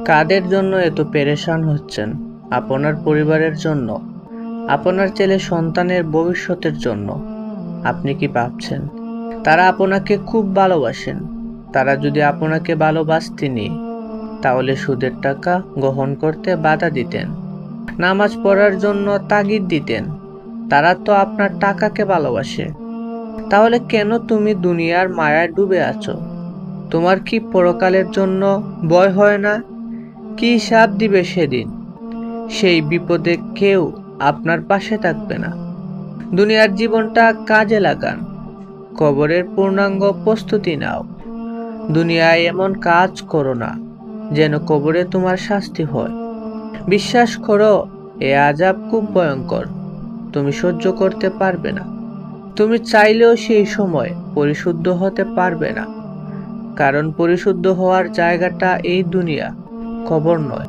কাদের জন্য এত পেরেশান হচ্ছেন? আপনার পরিবারের জন্য, আপনার ছেলে সন্তানের ভবিষ্যতের জন্য। আপনি কি ভাবছেন তারা আপনাকে খুব ভালোবাসেন? তারা যদি আপনাকে ভালোবাসতেনই তাহলে সুদের টাকা গ্রহণ করতে বাধা দিতেন, নামাজ পড়ার জন্য তাগিদ দিতেন। তারা তো আপনার টাকাকে ভালোবাসে। তাহলে কেন তুমি দুনিয়ার মায়ায় ডুবে আছো? তোমার কি পরকালের জন্য ভয় হয় না? কি হিসাব দিবে সেদিন? সেই বিপদে কেউ আপনার পাশে থাকবে না। দুনিয়ার জীবনটা কাজে লাগান, কবরের পূর্ণাঙ্গ প্রস্তুতি নাও। দুনিয়ায় এমন কাজ করো না যেন কবরে তোমার শাস্তি হয়। বিশ্বাস করো, এ আযাব খুব ভয়ঙ্কর, তুমি সহ্য করতে পারবে না। তুমি চাইলেও সেই সময় পরিশুদ্ধ হতে পারবে না, কারণ পরিশুদ্ধ হওয়ার জায়গাটা এই দুনিয়া, কবর নয়।